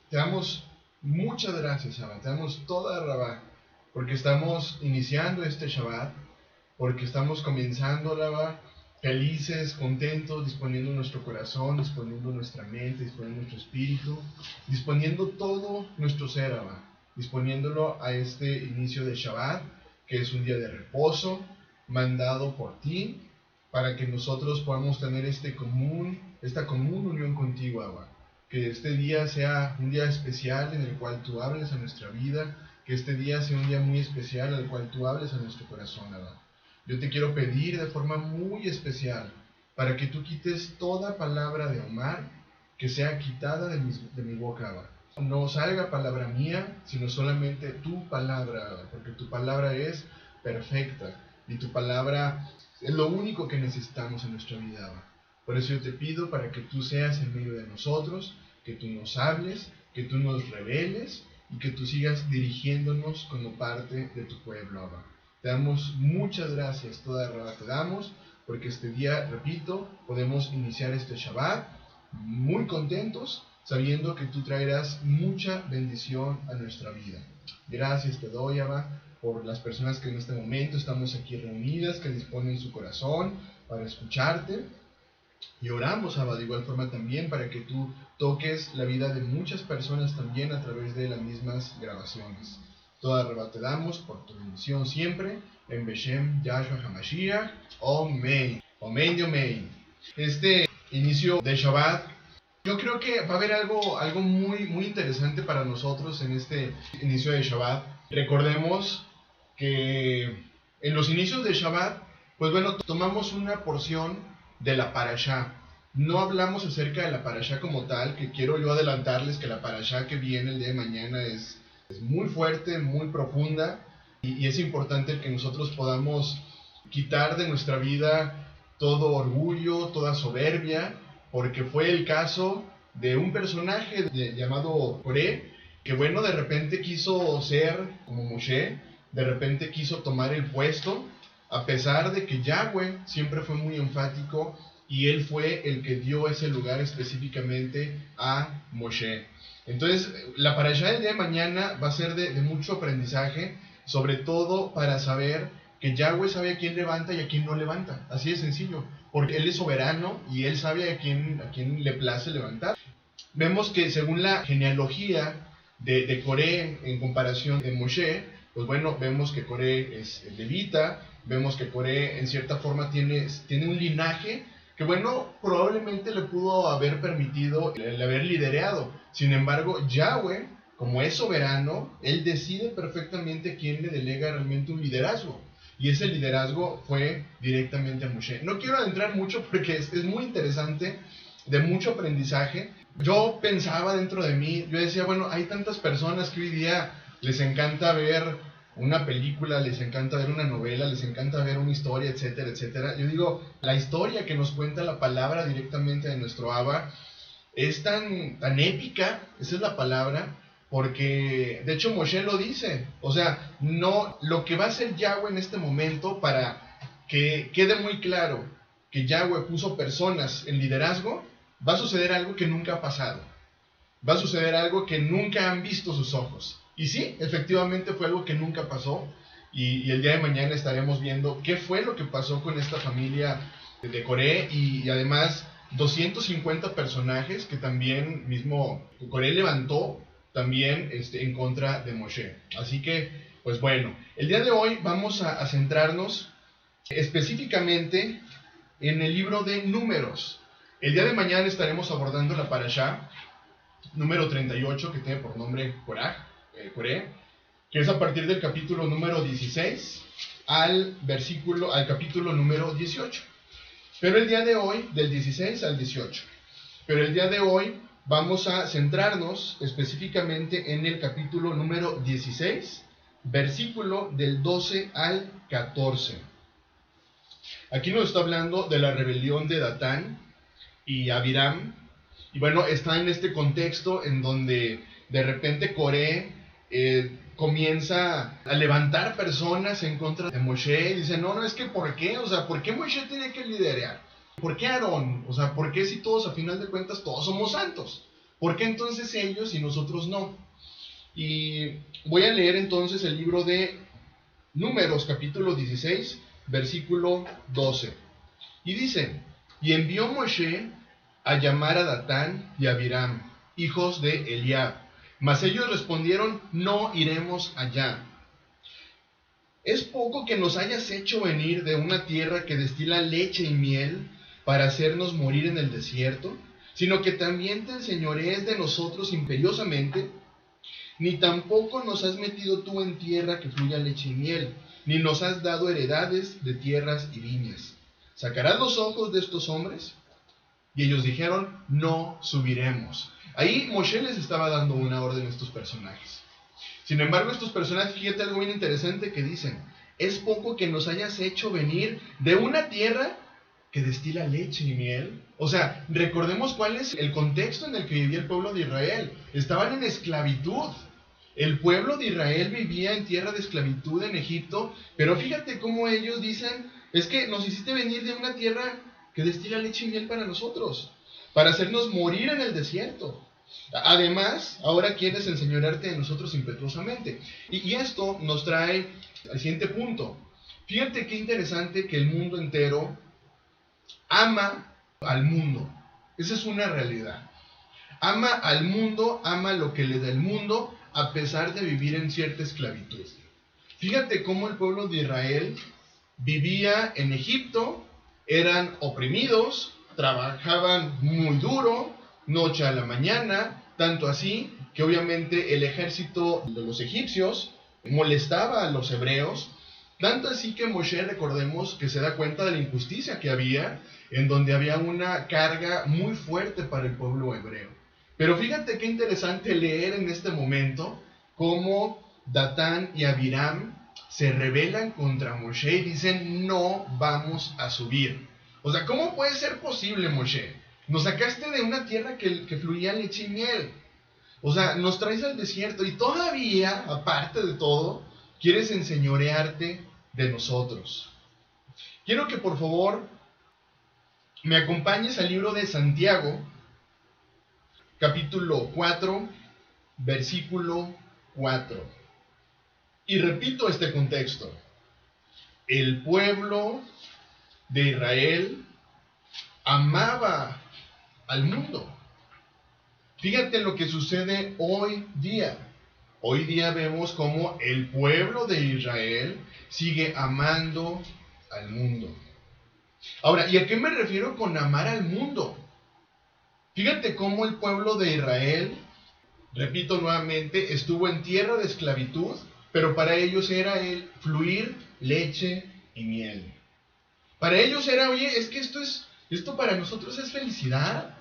Te damos muchas gracias, Abba. Te damos toda Rabá, porque estamos iniciando este Shabbat, porque estamos comenzando, Abba, felices, contentos, disponiendo nuestro corazón, disponiendo nuestra mente, disponiendo nuestro espíritu, disponiendo todo nuestro ser, Abba, disponiéndolo a este inicio de Shabbat, que es un día de reposo, mandado por ti, para que nosotros podamos tener esta común unión contigo, Abba. Que este día sea un día especial en el cual tú hables a nuestra vida, que este día sea un día muy especial en el cual tú hables a nuestro corazón, Abba. Yo te quiero pedir de forma muy especial para que tú quites toda palabra de Omar que sea quitada de mi boca, Abba. No salga palabra mía, sino solamente tu palabra, Abba, porque tu palabra es perfecta y tu palabra es lo único que necesitamos en nuestra vida, Abba. Por eso yo te pido para que tú seas en medio de nosotros, que tú nos hables, que tú nos reveles y que tú sigas dirigiéndonos como parte de tu pueblo, Abba. Te damos muchas gracias, toda Rabá te damos, porque este día, repito, podemos iniciar este Shabbat muy contentos, sabiendo que tú traerás mucha bendición a nuestra vida. Gracias te doy, Abba, por las personas que en este momento estamos aquí reunidas, que disponen su corazón para escucharte. Y oramos, Abba, de igual forma también para que tú toques la vida de muchas personas también a través de las mismas grabaciones. Toda Rabá te damos por tu bendición siempre, en Beshem Yahshua HaMashiach, Omen. Omen y Omen. Este inicio de Shabbat, yo creo que va a haber algo muy interesante para nosotros en este inicio de Shabbat. Recordemos que en los inicios de Shabbat, pues bueno, tomamos una porción de la parashá. No hablamos acerca de la parashá como tal, que quiero yo adelantarles que la parashá que viene el día de mañana es muy fuerte, muy profunda, y es importante que nosotros podamos quitar de nuestra vida todo orgullo, toda soberbia, porque fue el caso de un personaje llamado Coré, que bueno, de repente quiso ser como Moshe, de repente quiso tomar el puesto, a pesar de que Yahweh siempre fue muy enfático y él fue el que dio ese lugar específicamente a Moshe. Entonces, la parashá del día de mañana va a ser de mucho aprendizaje, sobre todo para saber que Yahweh sabe a quién levanta y a quién no levanta. Así de sencillo, porque Él es soberano y Él sabe a quién le place levantar. Vemos que según la genealogía de Coré en comparación de Moshe, pues bueno, vemos que Coré es levita, vemos que Coré en cierta forma tiene un linaje que bueno, probablemente le pudo haber permitido el haber liderado. Sin embargo, Yahweh, como es soberano, Él decide perfectamente quién le delega realmente un liderazgo. Y ese liderazgo fue directamente a Moshe. No quiero adentrar mucho porque es muy interesante, de mucho aprendizaje. Yo pensaba dentro de mí, yo decía, bueno, hay tantas personas que hoy día les encanta ver una película, les encanta ver una novela, les encanta ver una historia, etcétera, etcétera. Yo digo, la historia que nos cuenta la palabra directamente de nuestro Abba es tan épica, esa es la palabra, porque de hecho Moshe lo dice, o sea, no, lo que va a hacer Yahweh en este momento para que quede muy claro que Yahweh puso personas en liderazgo, va a suceder algo que nunca ha pasado, va a suceder algo que nunca han visto sus ojos. Y sí, efectivamente fue algo que nunca pasó, y el día de mañana estaremos viendo qué fue lo que pasó con esta familia de Coré, y además 250 personajes que también mismo Coré levantó también en contra de Moshe. Así que, pues bueno, el día de hoy vamos a centrarnos específicamente en el libro de Números. El día de mañana estaremos abordando la parashá número 38, que tiene por nombre Coré, que es a partir del capítulo número 16 al capítulo número 18. Pero el día de hoy, del 16 al 18. Pero el día de hoy vamos a centrarnos específicamente en el capítulo número 16, versículo del 12 al 14. Aquí nos está hablando de la rebelión de Datán y Abiram. Y bueno, está en este contexto en donde de repente Coré comienza a levantar personas en contra de Moshe. Y dice, no, es que ¿por qué? O sea, ¿por qué Moshe tiene que liderar? ¿Por qué Aarón? O sea, ¿por qué si todos a final de cuentas todos somos santos? ¿Por qué entonces ellos y nosotros no? Y voy a leer entonces el libro de Números, capítulo 16, versículo 12. Y dice: y envió Moshe a llamar a Datán y a Abiram, hijos de Eliab. Mas ellos respondieron: no iremos allá. ¿Es poco que nos hayas hecho venir de una tierra que destila leche y miel para hacernos morir en el desierto? Sino que también te enseñorees de nosotros imperiosamente. Ni tampoco nos has metido tú en tierra que fluya leche y miel, ni nos has dado heredades de tierras y viñas. ¿Sacarás los ojos de estos hombres? Y ellos dijeron: no subiremos. Ahí Moshe les estaba dando una orden a estos personajes. Sin embargo, estos personajes, fíjate algo bien interesante que dicen: es poco que nos hayas hecho venir de una tierra que destila leche y miel. O sea, recordemos cuál es el contexto en el que vivía el pueblo de Israel. Estaban en esclavitud. El pueblo de Israel vivía en tierra de esclavitud en Egipto, pero fíjate cómo ellos dicen: es que nos hiciste venir de una tierra que destila leche y miel para nosotros, para hacernos morir en el desierto. Además, ahora quieres enseñorearte de nosotros impetuosamente. Y esto nos trae al siguiente punto. Fíjate qué interesante que el mundo entero ama al mundo. Esa es una realidad. Ama al mundo, ama lo que le da el mundo, a pesar de vivir en cierta esclavitud. Fíjate cómo el pueblo de Israel vivía en Egipto, eran oprimidos, trabajaban muy duro, noche a la mañana, tanto así que obviamente el ejército de los egipcios molestaba a los hebreos, tanto así que Moshe, recordemos, que se da cuenta de la injusticia que había, en donde había una carga muy fuerte para el pueblo hebreo. Pero fíjate qué interesante leer en este momento cómo Datán y Abiram se rebelan contra Moshe y dicen: no vamos a subir. O sea, ¿cómo puede ser posible, Moshe? Nos sacaste de una tierra que fluía leche y miel. O sea, nos traes al desierto y todavía, aparte de todo, quieres enseñorearte de nosotros. Quiero que por favor me acompañes al libro de Santiago, capítulo 4, versículo 4. Y repito este contexto. El pueblo de Israel amaba al mundo. Fíjate lo que sucede hoy día. Hoy día vemos cómo el pueblo de Israel sigue amando al mundo. Ahora, ¿y a qué me refiero con amar al mundo? Fíjate cómo el pueblo de Israel, repito nuevamente, estuvo en tierra de esclavitud, pero para ellos era el fluir leche y miel. Para ellos era: oye, es que esto para nosotros es felicidad.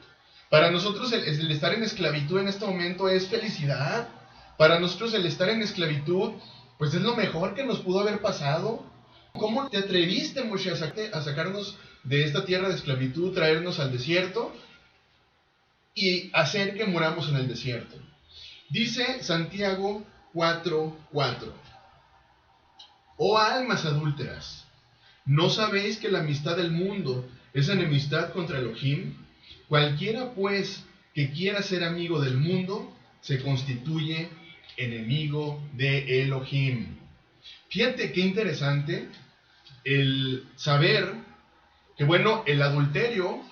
Para nosotros el estar en esclavitud en este momento es felicidad. Para nosotros el estar en esclavitud, pues es lo mejor que nos pudo haber pasado. ¿Cómo te atreviste, Moshe, a sacarnos de esta tierra de esclavitud, traernos al desierto y hacer que muramos en el desierto? Dice Santiago 4:4: oh almas adúlteras, ¿no sabéis que la amistad del mundo es enemistad contra Elohim? Cualquiera pues que quiera ser amigo del mundo se constituye enemigo de Elohim. Fíjate qué interesante el saber que, bueno, el adulterio,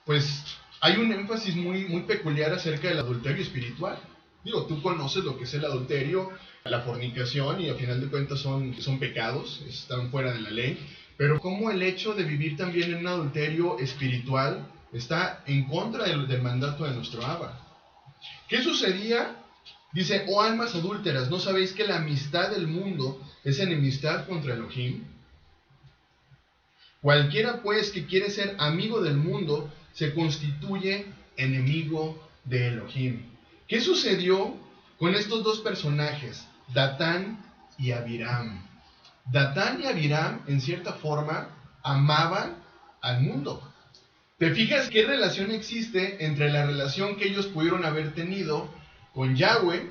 pues hay un énfasis muy peculiar acerca del adulterio espiritual. Digo, tú conoces lo que es el adulterio, la fornicación, y al final de cuentas son pecados, están fuera de la ley. Pero como el hecho de vivir también en un adulterio espiritual está en contra del mandato de nuestro Abba. ¿Qué sucedía? Dice: oh almas adúlteras, ¿no sabéis que la amistad del mundo es enemistad contra Elohim? Cualquiera pues que quiere ser amigo del mundo se constituye enemigo de Elohim. ¿Qué sucedió con estos dos personajes, Datán y Abiram? Datán y Abiram, en cierta forma, amaban al mundo. ¿Te fijas qué relación existe entre la relación que ellos pudieron haber tenido con Yahweh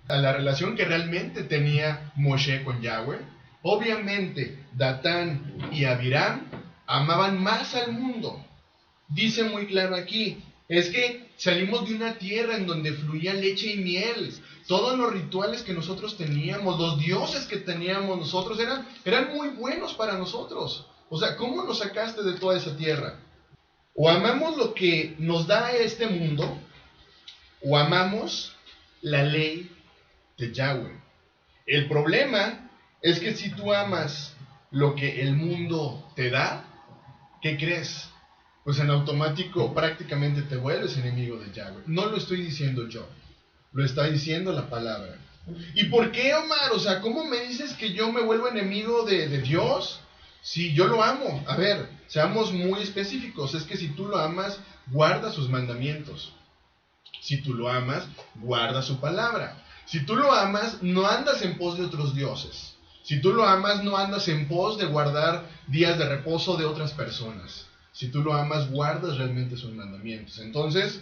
a la relación que realmente tenía Moshe con Yahweh? Obviamente, Datán y Abiram amaban más al mundo. Dice muy claro aquí: Es que salimos de una tierra en donde fluía leche y miel. Todos los rituales que nosotros teníamos, los dioses que teníamos nosotros, eran muy buenos para nosotros. O sea, ¿cómo nos sacaste de toda esa tierra? O amamos lo que nos da este mundo, o amamos la ley de Yahweh. El problema es que si tú amas lo que el mundo te da, ¿qué crees? Pues en automático prácticamente te vuelves enemigo de Yahweh. No lo estoy diciendo yo, lo está diciendo la palabra. ¿Y por qué, Omar? O sea, ¿cómo me dices que yo me vuelvo enemigo de Dios? Si yo lo amo. A ver, seamos muy específicos. Es que si tú lo amas, guarda sus mandamientos. Si tú lo amas, guarda su palabra. Si tú lo amas, no andas en pos de otros dioses. Si tú lo amas, no andas en pos de guardar días de reposo de otras personas. Si tú lo amas, guardas realmente sus mandamientos. Entonces,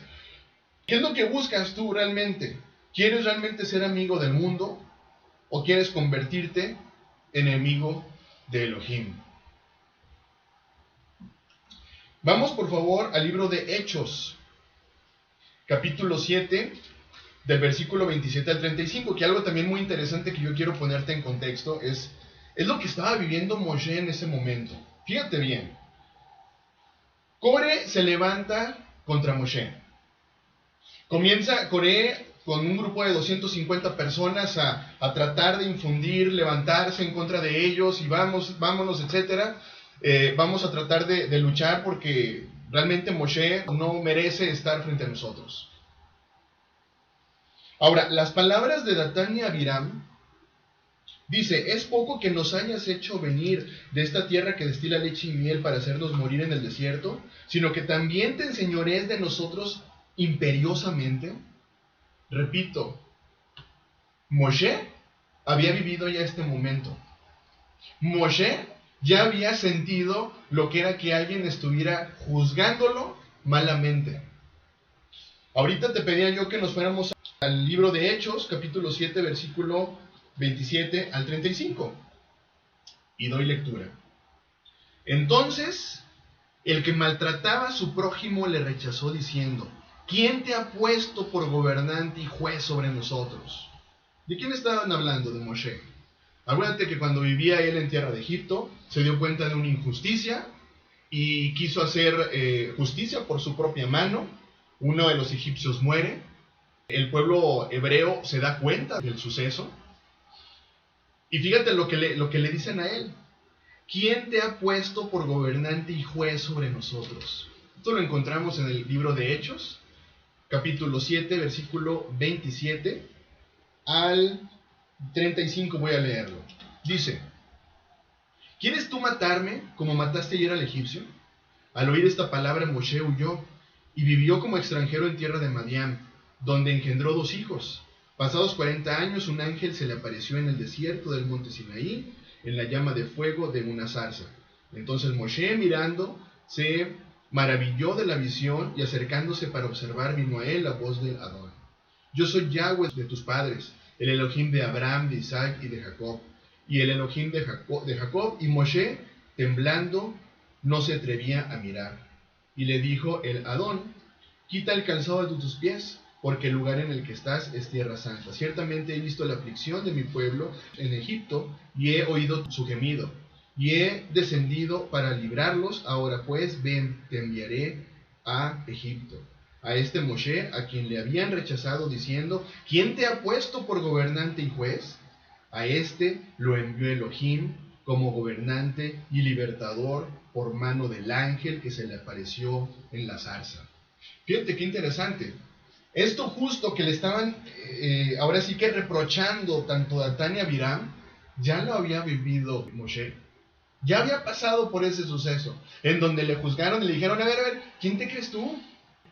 ¿qué es lo que buscas tú realmente? ¿Quieres realmente ser amigo del mundo o quieres convertirte en enemigo de Elohim? Vamos por favor al libro de Hechos, capítulo 7, del versículo 27 al 35, que algo también muy interesante que yo quiero ponerte en contexto es lo que estaba viviendo Moshe en ese momento. Fíjate bien. Core se levanta contra Moshe. Comienza Core con un grupo de 250 personas a tratar de infundir, levantarse en contra de ellos y vámonos, etcétera. Vamos a tratar de luchar porque realmente Moshe no merece estar frente a nosotros. Ahora, las palabras de Datán y Abiram dice: es poco que nos hayas hecho venir de esta tierra que destila leche y miel para hacernos morir en el desierto, sino que también te enseñorees de nosotros imperiosamente. Repito, Moshe había vivido ya este momento. Moshe ya había sentido lo que era que alguien estuviera juzgándolo malamente. Ahorita te pedía yo que nos fuéramos al libro de Hechos, capítulo 7, versículo 27 al 35. Y doy lectura. Entonces, el que maltrataba a su prójimo le rechazó diciendo: ¿quién te ha puesto por gobernante y juez sobre nosotros? ¿De quién estaban hablando? De Moshe. Acuérdate que cuando vivía él en tierra de Egipto, se dio cuenta de una injusticia y quiso hacer justicia por su propia mano. Uno de los egipcios muere. El pueblo hebreo se da cuenta del suceso. Y fíjate lo que le dicen a él. ¿Quién te ha puesto por gobernante y juez sobre nosotros? Esto lo encontramos en el libro de Hechos, capítulo 7, versículo 27 al 35, voy a leerlo. Dice: ¿quieres tú matarme como mataste ayer al egipcio? Al oír esta palabra, Moshe huyó y vivió como extranjero en tierra de Madián, donde engendró 2 hijos. Pasados 40 años, un ángel se le apareció en el desierto del monte Sinaí, en la llama de fuego de una zarza. Entonces Moshe, mirando, se maravilló de la visión y acercándose para observar, vino a él la voz del Adón: yo soy Yahweh de tus padres, el Elohim de Abraham, de Isaac y de Jacob. Y el Elohim de Jacob. Y Moshe, temblando, no se atrevía a mirar. Y le dijo el Adón: quita el calzado de tus pies, porque el lugar en el que estás es tierra santa. Ciertamente he visto la aflicción de mi pueblo en Egipto, y he oído su gemido, y he descendido para librarlos. Ahora pues, ven, te enviaré a Egipto. A este Moshe, a quien le habían rechazado diciendo: ¿quién te ha puesto por gobernante y juez? A este lo envió Elohim como gobernante y libertador por mano del ángel que se le apareció en la zarza. Fíjate qué interesante. Esto justo que le estaban, ahora sí que reprochando tanto a Datán y a Abiram, ya lo había vivido Moshe. Ya había pasado por ese suceso, en donde le juzgaron y le dijeron: a ver, ¿quién te crees tú?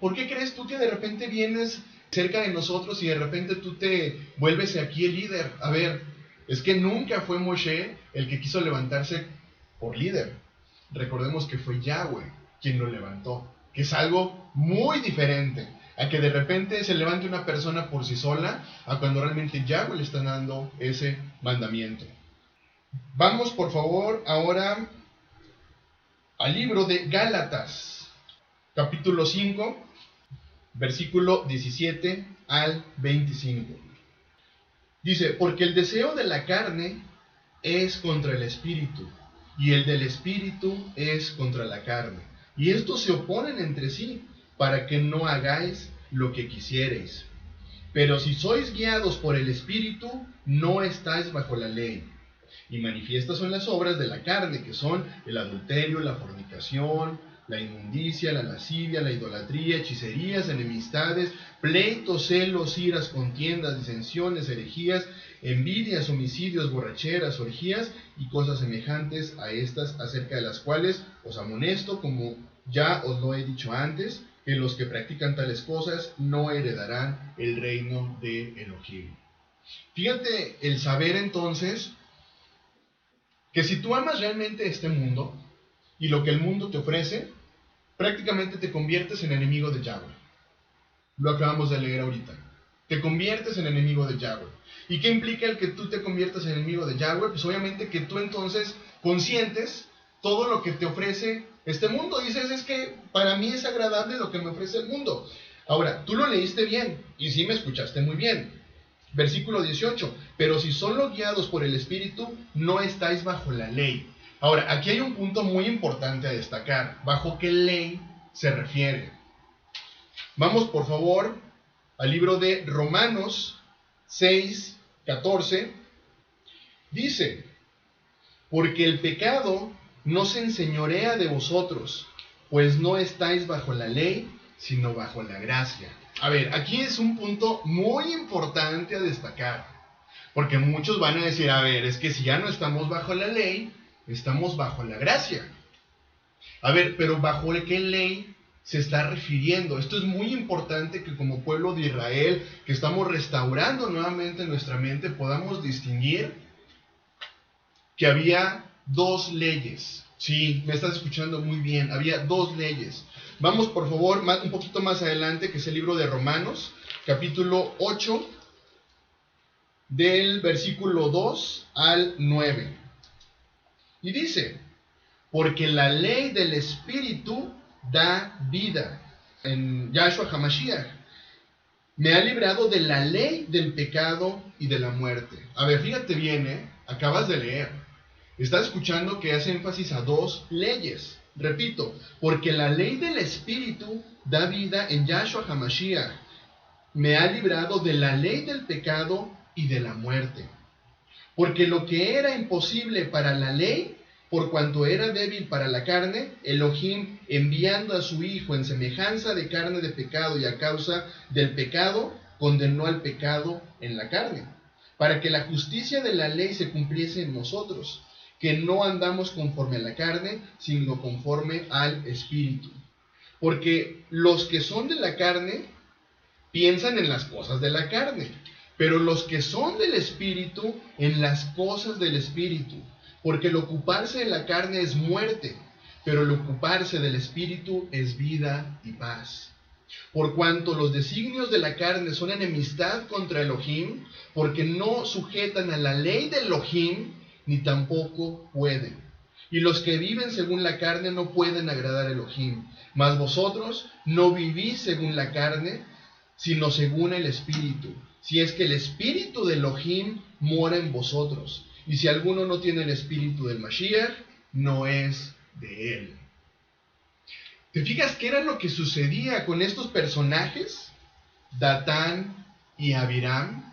¿Por qué crees tú que de repente vienes cerca de nosotros y de repente tú te vuelves aquí el líder? A ver, es que nunca fue Moshe el que quiso levantarse por líder. Recordemos que fue Yahweh quien lo levantó, que es algo muy diferente a que de repente se levante una persona por sí sola, a cuando realmente Yahweh le está dando ese mandamiento. Vamos por favor ahora al libro de Gálatas, capítulo 5, versículo 17 al 25. Dice, porque el deseo de la carne es contra el espíritu, y el del espíritu es contra la carne. Y estos se oponen entre sí, para que no hagáis lo que quisiereis. Pero si sois guiados por el espíritu, no estáis bajo la ley. Y manifiestas son las obras de la carne, que son el adulterio, la fornicación, la inmundicia, la lascivia, la idolatría, hechicerías, enemistades, pleitos, celos, iras, contiendas, disensiones, herejías, envidias, homicidios, borracheras, orgías y cosas semejantes a estas, acerca de las cuales os amonesto, como ya os lo he dicho antes, que los que practican tales cosas no heredarán el reino de Elohim. Fíjate el saber entonces que si tú amas realmente este mundo y lo que el mundo te ofrece, prácticamente te conviertes en enemigo de Yahweh. Lo acabamos de leer ahorita. Te conviertes en enemigo de Yahweh. ¿Y qué implica el que tú te conviertas en enemigo de Yahweh? Pues obviamente que tú entonces consientes todo lo que te ofrece este mundo. Dices, es que para mí es agradable lo que me ofrece el mundo. Ahora, tú lo leíste bien y sí me escuchaste muy bien. Versículo 18, pero si son los guiados por el Espíritu, no estáis bajo la ley. Ahora, aquí hay un punto muy importante a destacar. ¿Bajo qué ley se refiere? Vamos, por favor, al libro de Romanos 6, 14. Dice, porque el pecado no se enseñorea de vosotros, pues no estáis bajo la ley, sino bajo la gracia. A ver, aquí es un punto muy importante a destacar, porque muchos van a decir, a ver, es que si ya no estamos bajo la ley, estamos bajo la gracia. A ver, pero ¿bajo qué ley se está refiriendo? Esto es muy importante que como pueblo de Israel, que estamos restaurando nuevamente nuestra mente, podamos distinguir que había dos leyes. Sí, me estás escuchando muy bien, había dos leyes. Vamos por favor un poquito más adelante, que es el libro de Romanos, capítulo 8, del versículo 2 al 9. Y dice, porque la ley del Espíritu da vida. En Yahshua HaMashiach, me ha librado de la ley del pecado y de la muerte. A ver, fíjate bien, acabas de leer. Estás escuchando que hace énfasis a dos leyes. Repito, porque la ley del Espíritu da vida en Yahshua HaMashiach. Me ha librado de la ley del pecado y de la muerte. Porque lo que era imposible para la ley, por cuanto era débil para la carne, Elohim, enviando a su Hijo en semejanza de carne de pecado y a causa del pecado, condenó al pecado en la carne, para que la justicia de la ley se cumpliese en nosotros, que no andamos conforme a la carne, sino conforme al Espíritu. Porque los que son de la carne piensan en las cosas de la carne, pero los que son del Espíritu en las cosas del Espíritu. Porque el ocuparse de la carne es muerte, pero el ocuparse del Espíritu es vida y paz. Por cuanto los designios de la carne son enemistad contra Elohim, porque no sujetan a la ley de Elohim, ni tampoco pueden. Y los que viven según la carne no pueden agradar a Elohim. Mas vosotros no vivís según la carne, sino según el Espíritu. Si es que el Espíritu de Elohim mora en vosotros. Y si alguno no tiene el Espíritu del Mashiach, no es de él. ¿Te fijas qué era lo que sucedía con estos personajes? Datán y Abiram.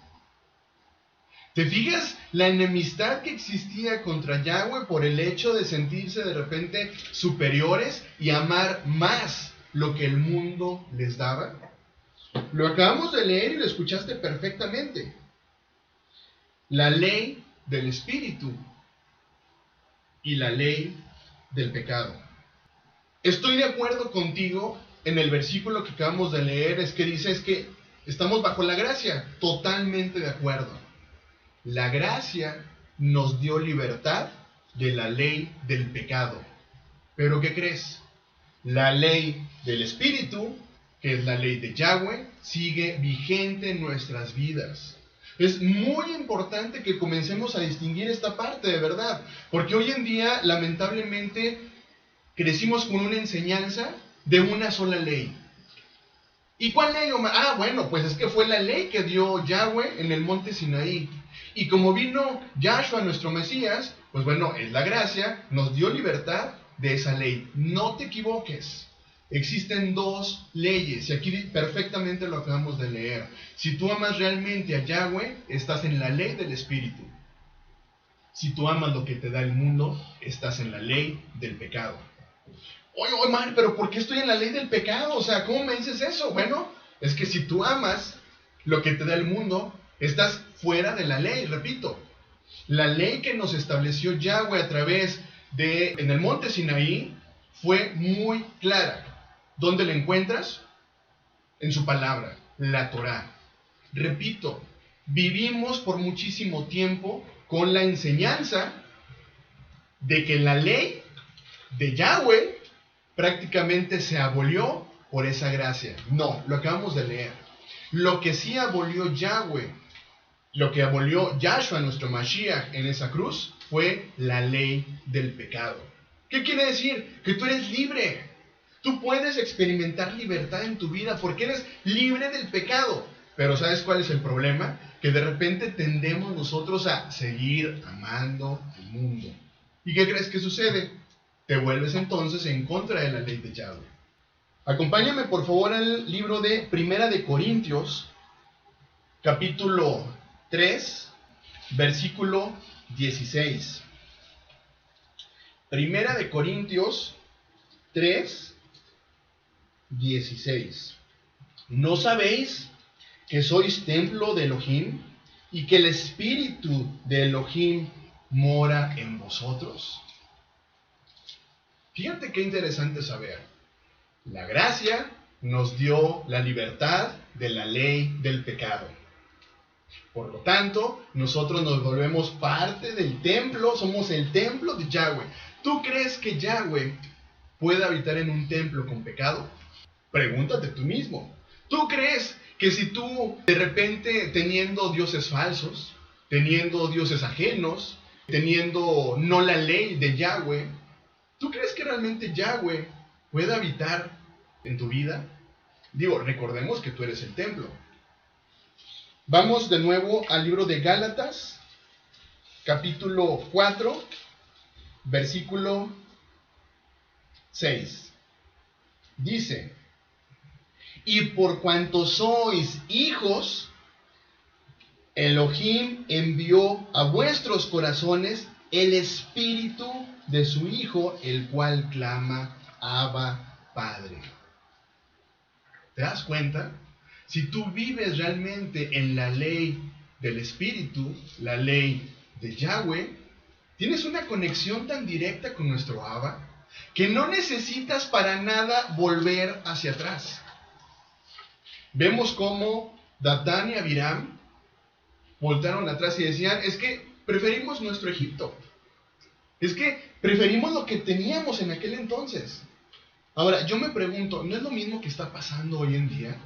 ¿Te fijas la enemistad que existía contra Yahweh por el hecho de sentirse de repente superiores y amar más lo que el mundo les daba? Lo acabamos de leer y lo escuchaste perfectamente. La ley del Espíritu y la ley del pecado. Estoy de acuerdo contigo en el versículo que acabamos de leer, es que dice que estamos bajo la gracia. Totalmente de acuerdo. La gracia nos dio libertad de la ley del pecado. ¿Pero qué crees? La ley del Espíritu, que es la ley de Yahweh, sigue vigente en nuestras vidas. Es muy importante que comencemos a distinguir esta parte de verdad, porque hoy en día, lamentablemente, crecimos con una enseñanza de una sola ley. ¿Y cuál ley, Omar? Ah, bueno, pues es que fue la ley que dio Yahweh en el monte Sinaí. Y como vino Yahshua, nuestro Mesías, pues bueno, es la gracia, nos dio libertad de esa ley. No te equivoques. Existen dos leyes, y aquí perfectamente lo acabamos de leer. Si tú amas realmente a Yahweh, estás en la ley del Espíritu. Si tú amas lo que te da el mundo, estás en la ley del pecado. Oye, Omar, pero ¿por qué estoy en la ley del pecado? O sea, ¿cómo me dices eso? Bueno, es que si tú amas lo que te da el mundo, estás fuera de la ley, repito. La ley que nos estableció Yahweh a través de, en el monte Sinaí, fue muy clara. ¿Dónde la encuentras? En su palabra, la Torá. Repito, vivimos por muchísimo tiempo con la enseñanza de que la ley de Yahweh prácticamente se abolió por esa gracia. No, lo acabamos de leer. Lo que sí abolió Yahweh, lo que abolió Yahshua, nuestro Mashiach, en esa cruz, fue la ley del pecado. ¿Qué quiere decir? Que tú eres libre. Tú puedes experimentar libertad en tu vida porque eres libre del pecado. Pero ¿sabes cuál es el problema? Que de repente tendemos nosotros a seguir amando el mundo. ¿Y qué crees que sucede? Te vuelves entonces en contra de la ley de Yahweh. Acompáñame por favor al libro de Primera de Corintios, capítulo 3, versículo 16. Primera de Corintios 3, 16. ¿No sabéis que sois templo de Elohim y que el Espíritu de Elohim mora en vosotros? Fíjate qué interesante saber. La gracia nos dio la libertad de la ley del pecado. Por lo tanto, nosotros nos volvemos parte del templo, somos el templo de Yahweh. ¿Tú crees que Yahweh puede habitar en un templo con pecado? Pregúntate tú mismo. ¿Tú crees que si tú de repente teniendo dioses falsos, teniendo dioses ajenos, teniendo no la ley de Yahweh, ¿tú crees que realmente Yahweh puede habitar en tu vida? Digo, recordemos que tú eres el templo. Vamos de nuevo al libro de Gálatas, capítulo 4, versículo 6. Dice: y por cuanto sois hijos, Elohim envió a vuestros corazones el espíritu de su Hijo, el cual clama, Abba, Padre. ¿Te das cuenta? Si tú vives realmente en la ley del Espíritu, la ley de Yahweh, tienes una conexión tan directa con nuestro Abba que no necesitas para nada volver hacia atrás. Vemos cómo Datán y Abiram voltaron atrás y decían, es que preferimos nuestro Egipto. Es que preferimos lo que teníamos en aquel entonces. Ahora, yo me pregunto, ¿no es lo mismo que está pasando hoy en día?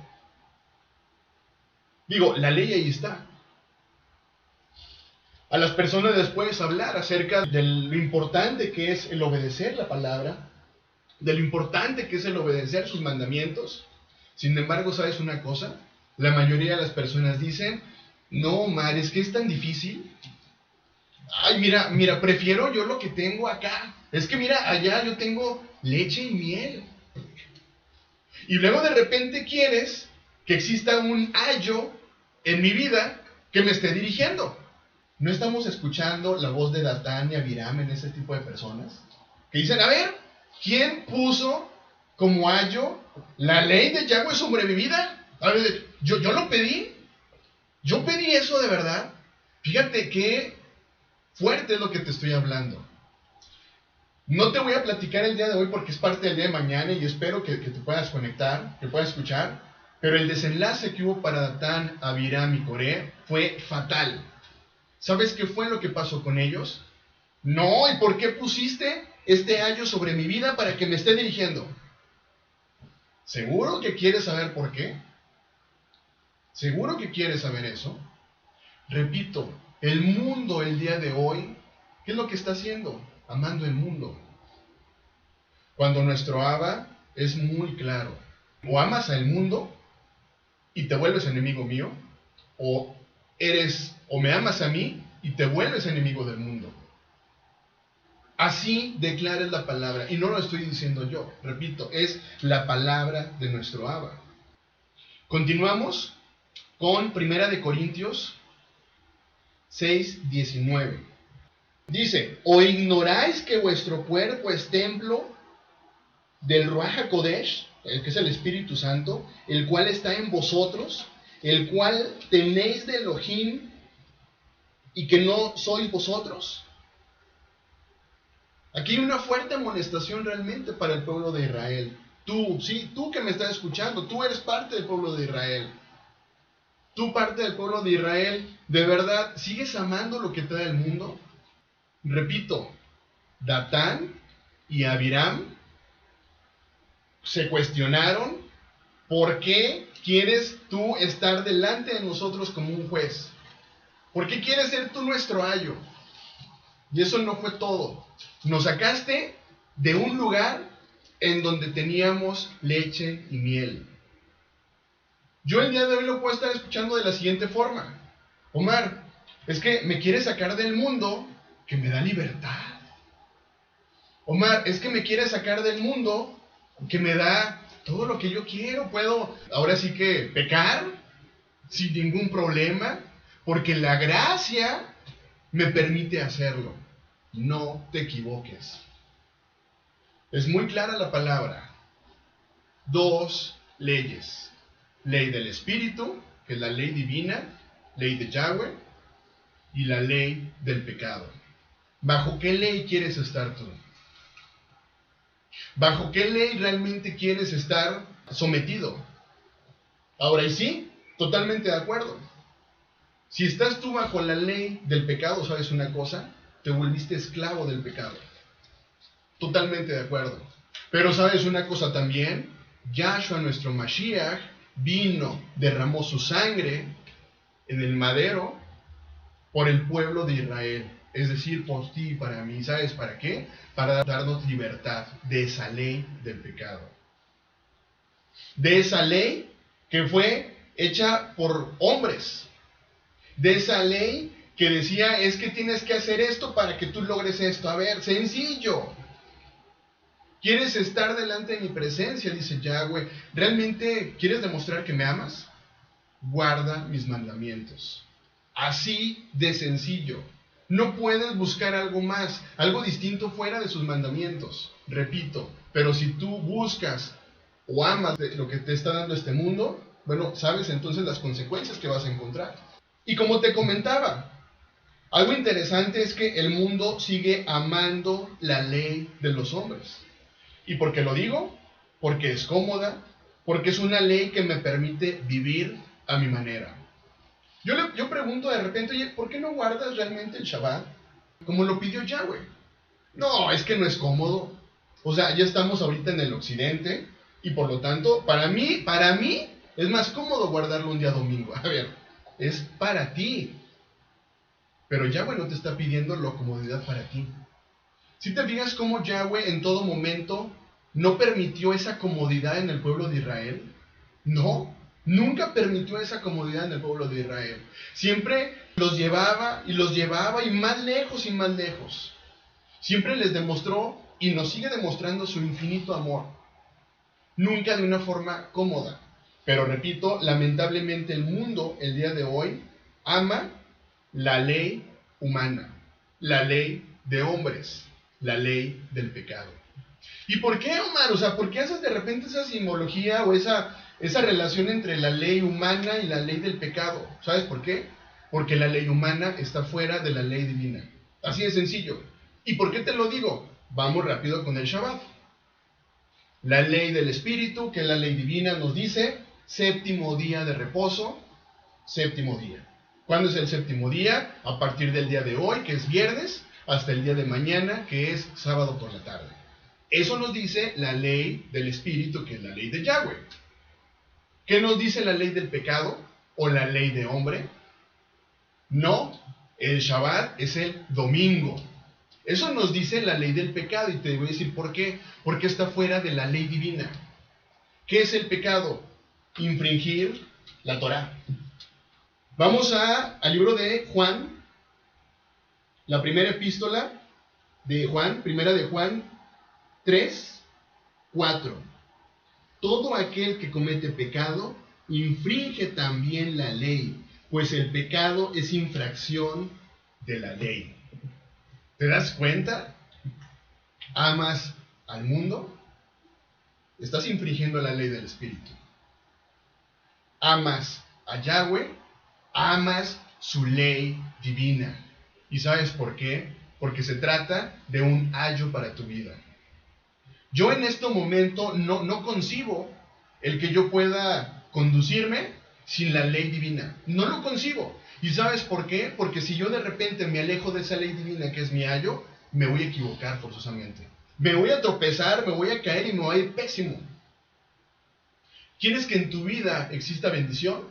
Digo, la ley ahí está. A las personas les puedes hablar acerca de lo importante que es el obedecer la palabra, de lo importante que es el obedecer sus mandamientos. Sin embargo, ¿sabes una cosa? La mayoría de las personas dicen, no, Omar, es que es tan difícil. Ay, mira, prefiero yo lo que tengo acá. Es que mira, allá yo tengo leche y miel. Y luego de repente quieres que exista un ayo en mi vida que me esté dirigiendo. ¿No estamos escuchando la voz de Datán y Abiram en ese tipo de personas? Que dicen, a ver, ¿quién puso como ayo la ley de Yahweh sobre mi vida? A ver, yo lo pedí. Yo pedí eso de verdad. Fíjate qué fuerte es lo que te estoy hablando. No te voy a platicar el día de hoy porque es parte del día de mañana y espero que te puedas conectar, que puedas escuchar. Pero el desenlace que hubo para Datán, Abiram y Coré fue fatal. ¿Sabes qué fue lo que pasó con ellos? No, ¿y por qué pusiste este ayo sobre mi vida para que me esté dirigiendo? ¿Seguro que quieres saber por qué? ¿Seguro que quieres saber eso? Repito, el mundo el día de hoy, ¿qué es lo que está haciendo? Amando el mundo. Cuando nuestro Abba es muy claro. O amas al mundo y te vuelves enemigo mío, o me amas a mí y te vuelves enemigo del mundo. Así declara la palabra, y no lo estoy diciendo yo, repito, es la palabra de nuestro Abba. Continuamos con 1 Corintios 6:19. Dice, ¿o ignoráis que vuestro cuerpo es templo del Ruach HaKodesh, que es el Espíritu Santo, el cual está en vosotros, el cual tenéis de Elohim y que no sois vosotros? Aquí hay una fuerte amonestación realmente para el pueblo de Israel. Tú que me estás escuchando, tú eres parte del pueblo de Israel. Tú, parte del pueblo de Israel, ¿de verdad sigues amando lo que te da el mundo? Repito, Datán y Abiram se cuestionaron por qué quieres tú estar delante de nosotros como un juez. ¿Por qué quieres ser tú nuestro ayo? Y eso no fue todo. Nos sacaste de un lugar en donde teníamos leche y miel. Yo el día de hoy lo puedo estar escuchando de la siguiente forma. Omar, es que me quieres sacar del mundo que me da libertad. Omar, es que me quieres sacar del mundo que me da todo lo que yo quiero. Puedo ahora sí que pecar sin ningún problema, porque la gracia me permite hacerlo. No te equivoques. Es muy clara la palabra. 2 leyes. Ley del Espíritu, que es la ley divina, ley de Yahweh, y la ley del pecado. ¿Bajo qué ley quieres estar tú? ¿Bajo qué ley realmente quieres estar sometido? Ahora, y sí, totalmente de acuerdo. Si estás tú bajo la ley del pecado, ¿sabes una cosa? Te volviste esclavo del pecado. Totalmente de acuerdo. Pero ¿sabes una cosa también? Yahshua, nuestro Mashiach, vino, derramó su sangre en el madero por el pueblo de Israel. Es decir, por ti y para mí. ¿Sabes para qué? Para darnos libertad de esa ley del pecado. De esa ley que fue hecha por hombres. De esa ley que decía, es que tienes que hacer esto para que tú logres esto. A ver, sencillo. ¿Quieres estar delante de mi presencia? Dice Yahweh. ¿Realmente quieres demostrar que me amas? Guarda mis mandamientos. Así de sencillo. No puedes buscar algo más, algo distinto fuera de sus mandamientos. Repito, pero si tú buscas o amas lo que te está dando este mundo, bueno, sabes entonces las consecuencias que vas a encontrar. Y como te comentaba, algo interesante es que el mundo sigue amando la ley de los hombres. ¿Y por qué lo digo? Porque es cómoda, porque es una ley que me permite vivir a mi manera. Yo pregunto de repente, oye, ¿por qué no guardas realmente el Shabbat como lo pidió Yahweh? No, es que no es cómodo. O sea, ya estamos ahorita en el occidente y por lo tanto, para mí es más cómodo guardarlo un día domingo. A ver, es para ti. Pero Yahweh no te está pidiendo la comodidad para ti. Si te fijas cómo Yahweh en todo momento no permitió esa comodidad en el pueblo de Israel, no, nunca permitió esa comodidad en el pueblo de Israel. Siempre los llevaba y más lejos y más lejos. Siempre les demostró y nos sigue demostrando su infinito amor. Nunca de una forma cómoda. Pero repito, lamentablemente el mundo el día de hoy ama la ley humana, la ley de hombres, la ley del pecado. ¿Y por qué, Omar? O sea, ¿por qué haces de repente esa simbología o esa relación entre la ley humana y la ley del pecado? ¿Sabes por qué? Porque la ley humana está fuera de la ley divina. Así de sencillo. ¿Y por qué te lo digo? Vamos rápido con el Shabbat. La ley del Espíritu, que es la ley divina, nos dice, séptimo día de reposo, séptimo día. ¿Cuándo es el séptimo día? A partir del día de hoy, que es viernes, hasta el día de mañana, que es sábado por la tarde. Eso nos dice la ley del Espíritu, que es la ley de Yahweh. ¿Qué nos dice la ley del pecado o la ley de hombre? No, el Shabbat es el domingo. Eso nos dice la ley del pecado y te voy a decir por qué. Porque está fuera de la ley divina. ¿Qué es el pecado? Infringir la Torá. Vamos al libro de Juan, la primera epístola de Juan, primera de Juan 3, 4. Todo aquel que comete pecado infringe también la ley, pues el pecado es infracción de la ley. ¿Te das cuenta? ¿Amas al mundo? Estás infringiendo la ley del Espíritu. ¿Amas a Yahweh? Amas su ley divina. ¿Y sabes por qué? Porque se trata de un ayo para tu vida. Yo en este momento no concibo el que yo pueda conducirme sin la ley divina. No lo concibo. ¿Y sabes por qué? Porque si yo de repente me alejo de esa ley divina que es mi ayo, me voy a equivocar forzosamente. Me voy a tropezar, me voy a caer y me voy a ir pésimo. ¿Quieres que en tu vida exista bendición?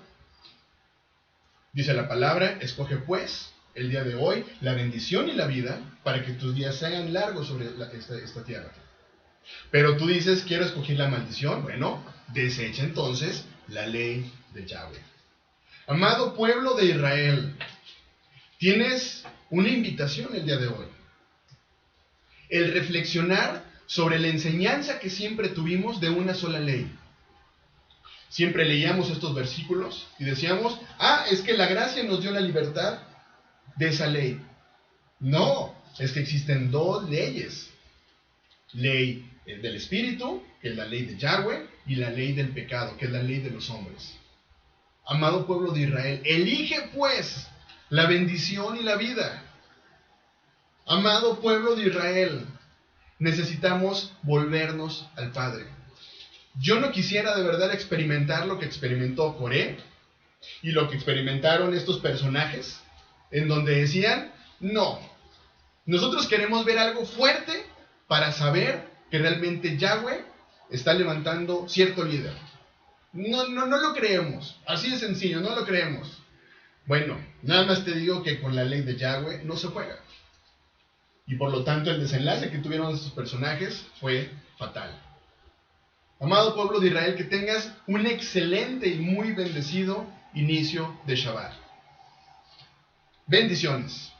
Dice la palabra, escoge pues el día de hoy la bendición y la vida para que tus días sean largos sobre esta tierra. Pero tú dices, quiero escoger la maldición. Bueno, desecha entonces la ley de Yahweh. Amado pueblo de Israel, tienes una invitación el día de hoy. El reflexionar sobre la enseñanza que siempre tuvimos de una sola ley. Siempre leíamos estos versículos y decíamos, es que la gracia nos dio la libertad de esa ley. No, es que existen dos leyes. Ley del Espíritu, que es la ley de Yahweh, y la ley del pecado, que es la ley de los hombres. Amado pueblo de Israel, elige pues la bendición y la vida. Amado pueblo de Israel, necesitamos volvernos al Padre. Yo no quisiera de verdad experimentar lo que experimentó Coré y lo que experimentaron estos personajes, en donde decían, no, nosotros queremos ver algo fuerte para saber que realmente Yahweh está levantando cierto líder. No lo creemos, así de sencillo, no lo creemos. Bueno, nada más te digo que con la ley de Yahweh no se juega. Y por lo tanto el desenlace que tuvieron estos personajes fue fatal. Amado pueblo de Israel, que tengas un excelente y muy bendecido inicio de Shabbat. Bendiciones.